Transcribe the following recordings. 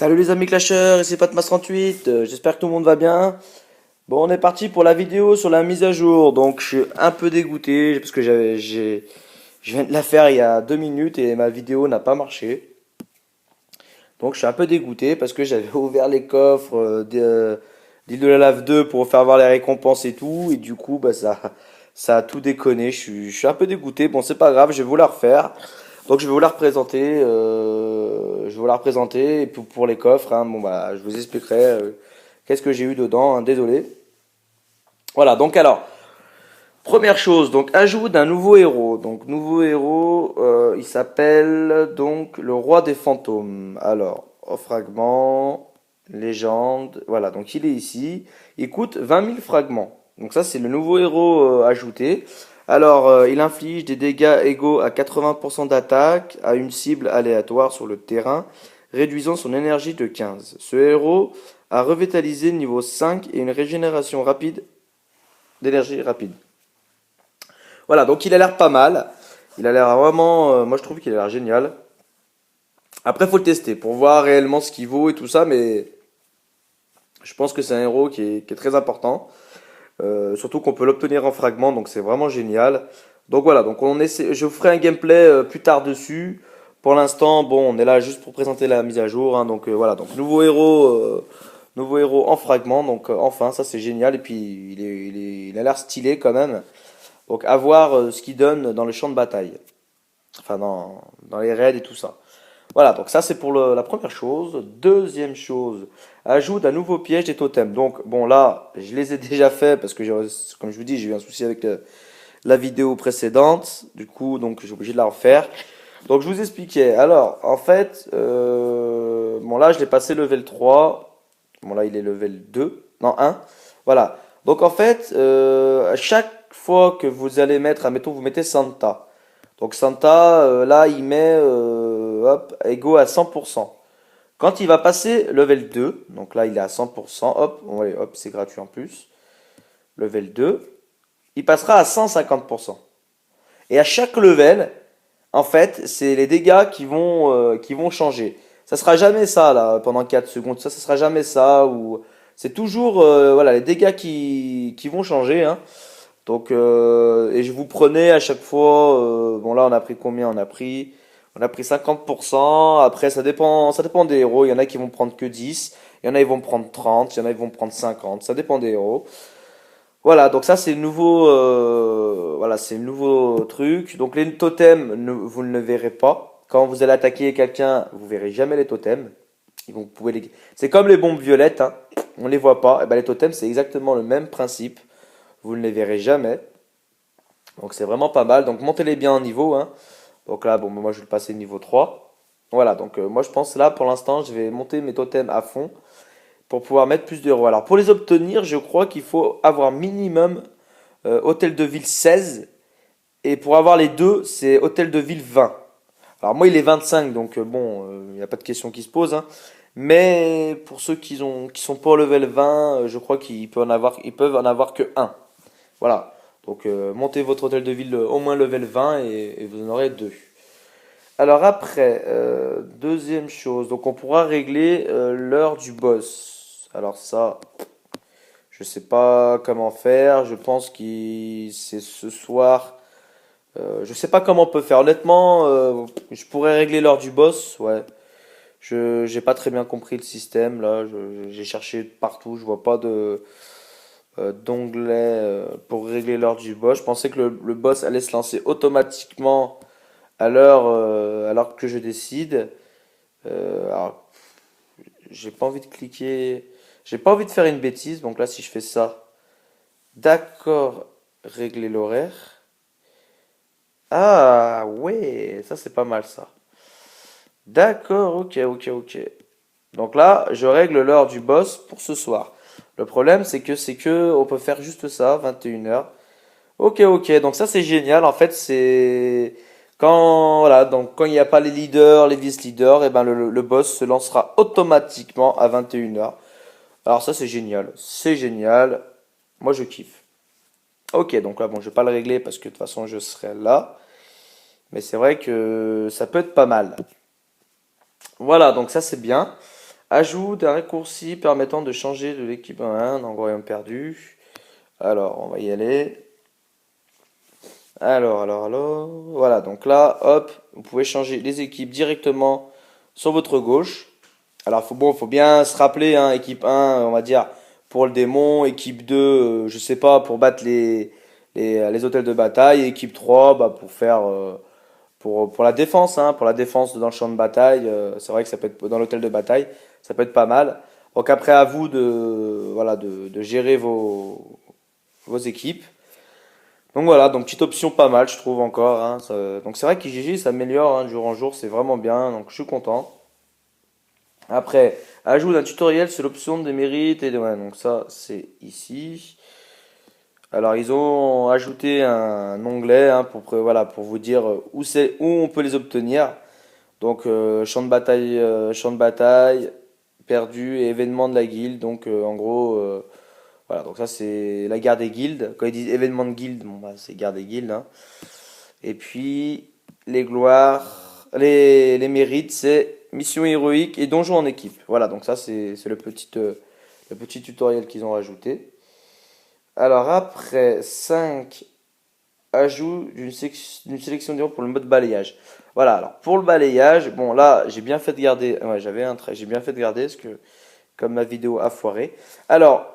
Salut les amis clasheurs, ici Fatmas38, j'espère que tout le monde va bien. Bon, on est parti pour la vidéo sur la mise à jour, donc je suis un peu dégoûté parce que je viens de la faire il y a 2 minutes et ma vidéo n'a pas marché. Donc je suis un peu dégoûté parce que j'avais ouvert les coffres d'Île de la Lave 2 pour faire voir les récompenses et tout, et du coup ça a tout déconné, je suis un peu dégoûté, bon c'est pas grave, je vais vous la refaire. Donc je vais vous la représenter, et pour les coffres, hein, bon bah je vous expliquerai qu'est-ce que j'ai eu dedans, hein, désolé. Voilà, donc alors, première chose, donc ajout d'un nouveau héros. Donc nouveau héros, il s'appelle donc le roi des fantômes. Alors, au fragment, légende, voilà, donc il est ici. Il coûte 20 000 fragments. Donc ça c'est le nouveau héros ajouté. Alors, il inflige des dégâts égaux à 80% d'attaque à une cible aléatoire sur le terrain, réduisant son énergie de 15. Ce héros a revitalisé niveau 5 et une régénération rapide d'énergie rapide. Voilà, donc il a l'air pas mal. Il a l'air vraiment, moi je trouve qu'il a l'air génial. Après, faut le tester pour voir réellement ce qu'il vaut et tout ça, mais je pense que c'est un héros qui est très important. Surtout qu'on peut l'obtenir en fragments, donc c'est vraiment génial. Donc voilà, donc je vous ferai un gameplay plus tard dessus. Pour l'instant, bon, on est là juste pour présenter la mise à jour, hein, donc voilà, donc nouveau héros en fragments, donc enfin, ça c'est génial. Et puis il a l'air stylé quand même. Donc à voir ce qu'il donne dans le champ de bataille, enfin dans les raids et tout ça. Voilà, donc ça c'est pour la première chose. Deuxième chose, ajoute un nouveau piège des totems. Donc bon là, je les ai déjà fait parce que comme je vous dis, j'ai eu un souci avec la vidéo précédente. Du coup, donc j'ai obligé de la refaire. Donc je vous expliquais. Alors, en fait, bon là je l'ai passé level 3. Bon là il est level 2. Non, 1. Voilà. Donc en fait, à chaque fois que vous allez mettre, admettons vous mettez Santa. Donc Santa, là il met hop, égaux à 100%. Quand il va passer level 2, donc là il est à 100%, hop, ouais, hop, c'est gratuit en plus. Level 2, il passera à 150%. Et à chaque level, en fait, c'est les dégâts qui vont changer. Ça sera jamais ça là pendant 4 secondes, ça sera jamais ça ou c'est toujours voilà les dégâts qui vont changer, hein. Donc et je vous prenais à chaque fois bon là on a pris combien? On a pris 50%. Après ça dépend des héros, il y en a qui vont prendre que 10, il y en a qui vont prendre 30, il y en a qui vont prendre 50, ça dépend des héros. Voilà, donc ça c'est le nouveau, voilà, c'est le nouveau truc. Donc les totems, vous ne le verrez pas. Quand vous allez attaquer quelqu'un, vous verrez jamais les totems. Vous pouvez C'est comme les bombes violettes, hein. On les voit pas. Et ben les totems, c'est exactement le même principe. Vous ne les verrez jamais. Donc c'est vraiment pas mal. Donc montez-les bien en niveau, hein. Donc là, bon, moi je vais le passer niveau 3. Voilà, donc moi je pense là pour l'instant, je vais monter mes totems à fond pour pouvoir mettre plus d'euros. Alors pour les obtenir, je crois qu'il faut avoir minimum Hôtel de Ville 16 et pour avoir les deux, c'est Hôtel de Ville 20. Alors moi il est 25 donc bon, il n'y a pas de question qui se pose, hein. Mais pour ceux qui sont pas au level 20, je crois qu'ils peuvent en avoir que un. Voilà. Donc montez votre hôtel de ville au moins level 20 et vous en aurez deux. Alors après, deuxième chose, donc on pourra régler l'heure du boss. Alors ça, je sais pas comment faire. Je pense que c'est ce soir. Je sais pas comment on peut faire. Honnêtement, je pourrais régler l'heure du boss. Ouais. Je J'ai pas très bien compris le système là. J'ai cherché partout. Je vois pas d'onglet pour régler l'heure du boss. Je pensais que le boss allait se lancer automatiquement à l'heure que je décide. Alors, j'ai pas envie de cliquer. J'ai pas envie de faire une bêtise. Donc là, si je fais ça, d'accord, régler l'horaire. Ah ouais, ça c'est pas mal ça. D'accord, ok, ok, ok. Donc là, je règle l'heure du boss pour ce soir. Le problème, c'est que on peut faire juste ça, 21 heures. Ok, ok, donc ça c'est génial. En fait, c'est quand voilà, donc quand il n'y a pas les leaders, les vice-leaders, et ben le boss se lancera automatiquement à 21 heures. Alors ça c'est génial, c'est génial. Moi je kiffe. Ok, donc là bon, je vais pas le régler parce que de toute façon je serai là, mais c'est vrai que ça peut être pas mal. Voilà, donc ça c'est bien. Ajout d'un raccourci permettant de changer de l'équipe 1 dans Royaume perdu. Alors, on va y aller. Alors. Voilà, donc là, hop, vous pouvez changer les équipes directement sur votre gauche. Alors, faut bien se rappeler, hein, équipe 1, on va dire, pour le démon, équipe 2, je sais pas, pour battre les hôtels de bataille, équipe 3, bah, pour faire, pour la défense, hein, pour la défense dans le champ de bataille, c'est vrai que ça peut être dans l'hôtel de bataille, ça peut être pas mal. Donc après, à vous voilà, de gérer vos équipes. Donc voilà, donc petite option pas mal, je trouve encore, hein. Donc c'est vrai qu'IGG s'améliore, hein, de jour en jour, c'est vraiment bien, donc je suis content. Après, ajout d'un tutoriel sur l'option des mérites et ouais, donc ça c'est ici. Alors ils ont ajouté un onglet, hein, voilà, pour vous dire où on peut les obtenir. Donc champ de bataille, perdu et événement de la guilde. Donc en gros, voilà, donc ça c'est la guerre des guildes. Quand ils disent événement de guilde, bon bah c'est guerre des guildes, hein. Et puis les gloires, les mérites, c'est mission héroïque et donjon en équipe. Voilà, donc ça c'est le petit tutoriel qu'ils ont rajouté. Alors après, 5 ajout d'une sélection d'héros pour le mode balayage. Voilà, alors pour le balayage, bon là j'ai bien fait de garder, ouais, j'avais un trait, j'ai bien fait de garder parce que comme ma vidéo a foiré. Alors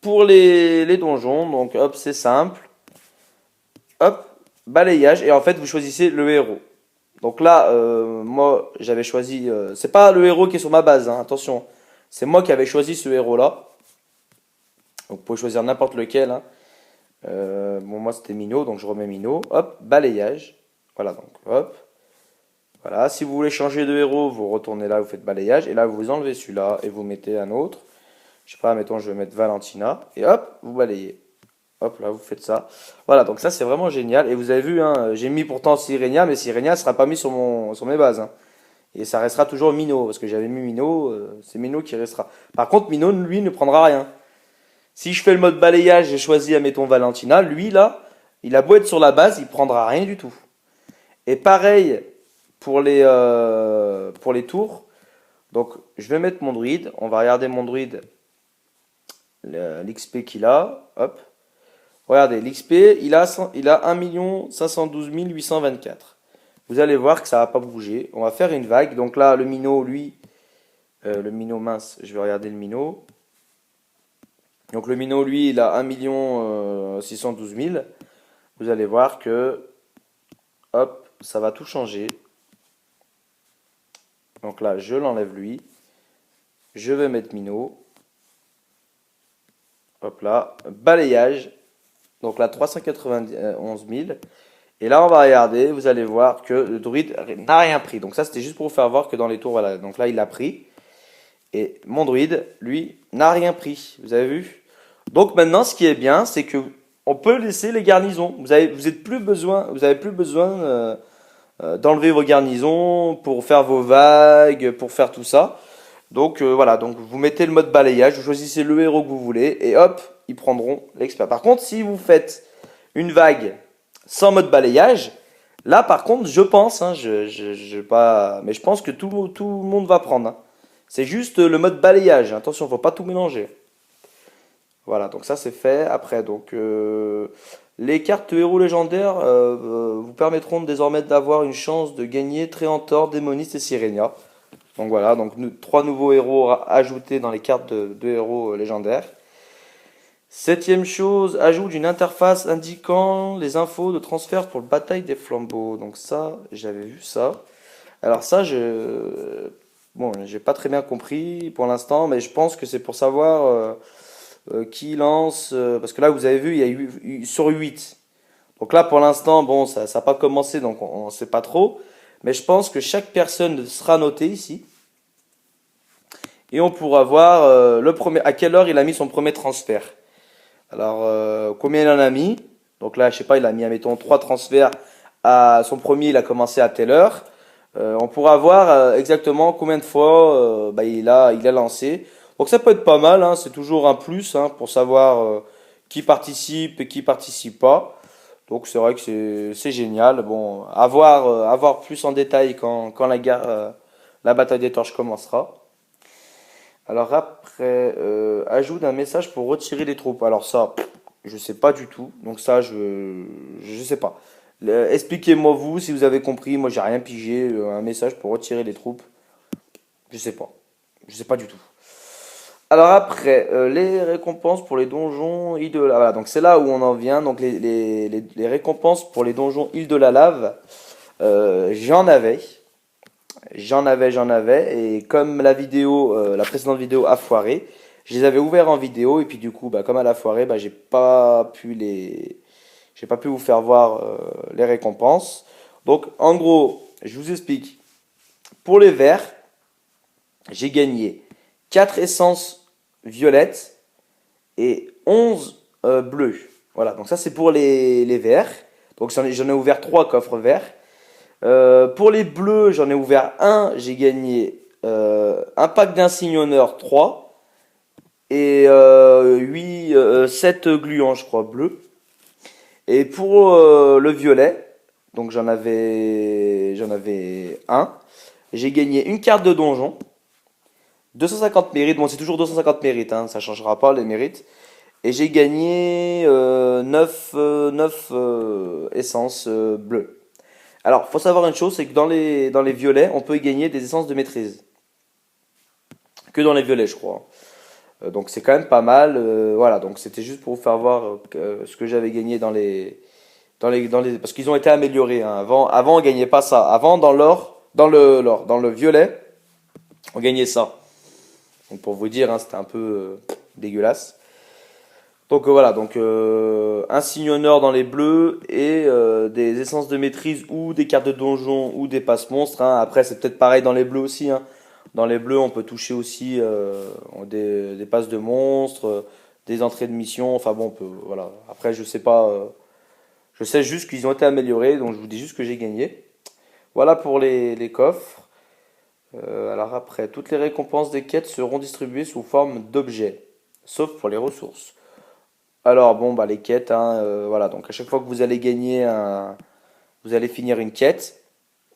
pour les donjons, donc hop c'est simple, hop balayage et en fait vous choisissez le héros. Donc là moi j'avais choisi, c'est pas le héros qui est sur ma base, hein, attention, c'est moi qui avais choisi ce héros là. Donc vous pouvez choisir n'importe lequel, hein. Bon, moi c'était Mino, donc je remets Mino. Hop, balayage. Voilà, donc hop. Voilà, si vous voulez changer de héros, vous retournez là, vous faites balayage. Et là, vous enlevez celui-là et vous mettez un autre. Je sais pas, mettons, je vais mettre Valentina. Et hop, vous balayez. Hop, là, vous faites ça. Voilà, donc ça c'est vraiment génial. Et vous avez vu, hein, j'ai mis pourtant Sirenia, mais Sirenia ne sera pas mis sur mes bases, hein. Et ça restera toujours Mino, parce que j'avais mis Mino, c'est Mino qui restera. Par contre, Mino, lui, ne prendra rien. Si je fais le mode balayage, j'ai choisi, admettons, Valentina, lui, là, il a beau être sur la base, il prendra rien du tout. Et pareil pour les tours. Donc, je vais mettre mon druide. On va regarder mon druide, l'XP qu'il a. Hop. Regardez, l'XP, il a 1 512 824. Vous allez voir que ça va pas bouger. On va faire une vague. Donc là, le minot, lui, le minot mince, je vais regarder le minot. Donc le minot, lui, il a 1 612 000. Vous allez voir que, hop, ça va tout changer. Donc là, je l'enlève lui. Je vais mettre minot. Hop là, balayage. Donc là, 391 000. Et là, on va regarder, vous allez voir que le druide n'a rien pris. Donc ça, c'était juste pour vous faire voir que dans les tours, voilà. Donc là, il a pris. Et mon druide, lui, n'a rien pris. Vous avez vu? Donc maintenant, ce qui est bien, c'est que on peut laisser les garnisons. Vous avez plus besoin d'enlever vos garnisons pour faire vos vagues, pour faire tout ça. Donc voilà, donc vous mettez le mode balayage, vous choisissez le héros que vous voulez et hop, ils prendront l'expert. Par contre, si vous faites une vague sans mode balayage, là par contre, je pense, hein, pas, mais je pense que tout le monde va prendre, hein. C'est juste le mode balayage. Attention, faut pas tout mélanger. Voilà, donc ça c'est fait. Après, donc les cartes héros légendaires vous permettront désormais d'avoir une chance de gagner Tréantor, Démoniste et Sirenia. Donc voilà, donc trois nouveaux héros ajoutés dans les cartes de héros légendaires. Septième chose, ajout d'une interface indiquant les infos de transfert pour le bataille des flambeaux. Donc ça, j'avais vu ça. Alors ça, bon, j'ai pas très bien compris pour l'instant, mais je pense que c'est pour savoir qui lance, parce que là vous avez vu, il y a sur 8. Donc là pour l'instant, bon, ça n'a pas commencé, donc on ne sait pas trop. Mais je pense que chaque personne sera notée ici. Et on pourra voir à quelle heure il a mis son premier transfert. Alors, combien il en a mis? Donc là, je sais pas, il a mis, admettons, 3 transferts. À son premier, il a commencé à telle heure. On pourra voir exactement combien de fois il a lancé. Donc ça peut être pas mal, hein, c'est toujours un plus, hein, pour savoir qui participe et qui participe pas. Donc c'est vrai que c'est génial. Bon, à voir plus en détail quand la bataille des torches commencera. Alors après, ajout d'un message pour retirer les troupes. Alors ça, je sais pas du tout. Donc ça, je sais pas. Expliquez-moi vous si vous avez compris. Moi, j'ai rien pigé. Un message pour retirer les troupes. Je sais pas. Je sais pas du tout. Alors après, les récompenses pour les donjons île de la... Voilà, donc c'est là où on en vient. Donc les récompenses pour les donjons île de la lave, j'en avais. J'en avais. Et comme la vidéo, la précédente vidéo a foiré, je les avais ouverts en vidéo. Et puis du coup, bah, comme elle a foiré, bah, j'ai pas pu vous faire voir les récompenses. Donc en gros, je vous explique. Pour les verts, j'ai gagné 4 essences violettes et 11 bleus. Voilà, donc ça c'est pour les verts. Donc j'en ai ouvert 3 coffres verts. Pour les bleus, j'en ai ouvert un. J'ai gagné un pack d'insignes honneur 3 et 7 gluants, je crois, bleus. Et pour le violet, donc j'en avais un. J'ai gagné une carte de donjon. 250 mérites, bon c'est toujours 250 mérites, hein, ça changera pas les mérites. Et j'ai gagné 9 essences bleues. Alors, faut savoir une chose, c'est que dans les violets, on peut y gagner des essences de maîtrise. Que dans les violets, je crois. Donc c'est quand même pas mal. Voilà, donc c'était juste pour vous faire voir ce que j'avais gagné parce qu'ils ont été améliorés, hein. Avant, on gagnait pas ça. Avant, dans le violet, on gagnait ça. Donc pour vous dire, hein, c'était un peu dégueulasse. Donc voilà, donc un signe honneur dans les bleus et des essences de maîtrise ou des cartes de donjon ou des passes monstres, hein. Après c'est peut-être pareil dans les bleus aussi, hein. Dans les bleus on peut toucher aussi des passes de monstres, des entrées de mission, enfin bon, voilà. Après je sais pas, je sais juste qu'ils ont été améliorés, donc je vous dis juste que j'ai gagné. Voilà pour les coffres. Alors après, toutes les récompenses des quêtes seront distribuées sous forme d'objets, sauf pour les ressources. Alors bon, bah les quêtes, hein, voilà, donc à chaque fois que vous allez vous allez finir une quête,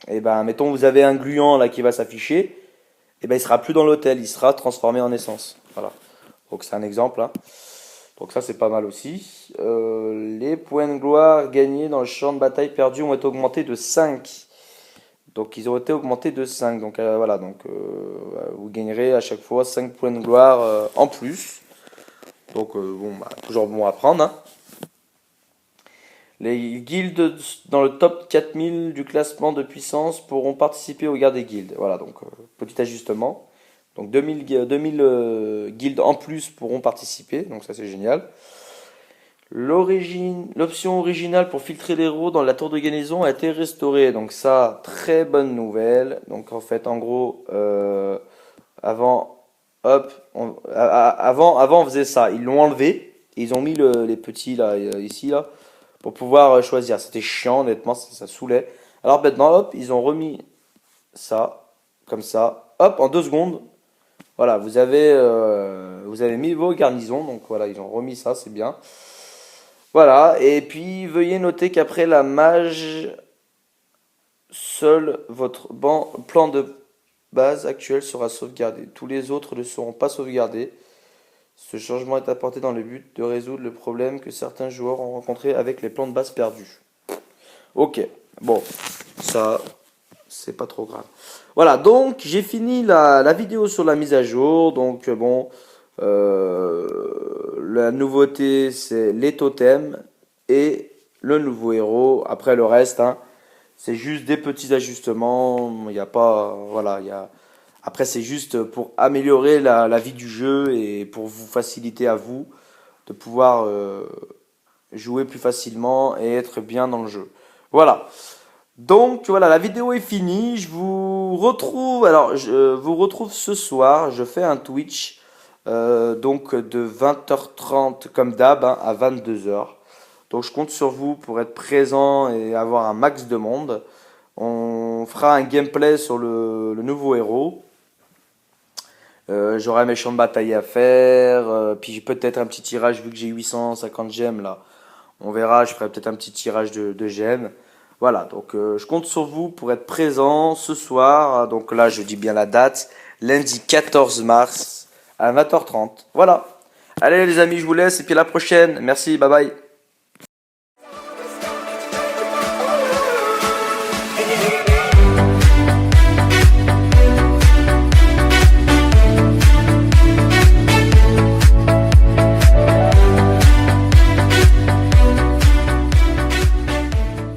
et ben mettons vous avez un gluant là qui va s'afficher, et ben il sera plus dans l'hôtel, il sera transformé en essence. Voilà. Donc c'est un exemple, hein. Donc ça c'est pas mal aussi. Les points de gloire gagnés dans le champ de bataille perdu ont été augmentés de 5. Donc ils ont été augmentés de 5. Donc voilà, donc vous gagnerez à chaque fois 5 points de gloire en plus. Donc bon, bah, toujours bon à prendre, hein. Les guildes dans le top 4000 du classement de puissance pourront participer aux guerres des guildes. Voilà, donc petit ajustement. Donc 2000 guildes en plus pourront participer, donc ça c'est génial. L'option originale pour filtrer les héros dans la tour de garnison a été restaurée, donc ça, très bonne nouvelle. Donc en fait, en gros, avant, hop, avant on faisait ça, ils l'ont enlevé, et ils ont mis les petits là, ici là, pour pouvoir choisir. C'était chiant, honnêtement, ça saoulait. Alors maintenant, hop, ils ont remis ça, comme ça, hop, en 2 secondes. Voilà, vous avez mis vos garnisons, donc voilà, ils ont remis ça, c'est bien. Voilà, et puis veuillez noter qu'après la mage, seul votre plan de base actuel sera sauvegardé. Tous les autres ne seront pas sauvegardés. Ce changement est apporté dans le but de résoudre le problème que certains joueurs ont rencontré avec les plans de base perdus. Ok, bon, ça, c'est pas trop grave. Voilà, donc j'ai fini la vidéo sur la mise à jour. Donc bon, la nouveauté c'est les totems et le nouveau héros. Après le reste, hein, c'est juste des petits ajustements. Il n'y a pas, voilà, Après c'est juste pour améliorer la vie du jeu et pour vous faciliter à vous de pouvoir jouer plus facilement et être bien dans le jeu. Voilà. Donc voilà, la vidéo est finie. Je vous retrouve. Alors, je vous retrouve ce soir. Je fais un Twitch donc de 20h30 comme d'hab, hein, à 22h. Donc je compte sur vous pour être présent et avoir un max de monde. On fera un gameplay sur le nouveau héros. J'aurai mes champs de bataille à faire. Puis peut-être un petit tirage vu que j'ai 850 gemmes là. On verra, je ferai peut-être un petit tirage de gemmes. Voilà, donc je compte sur vous pour être présent ce soir. Donc là, je dis bien la date, lundi 14 mars à 20h30. Voilà. Allez les amis, je vous laisse et puis à la prochaine. Merci, bye bye.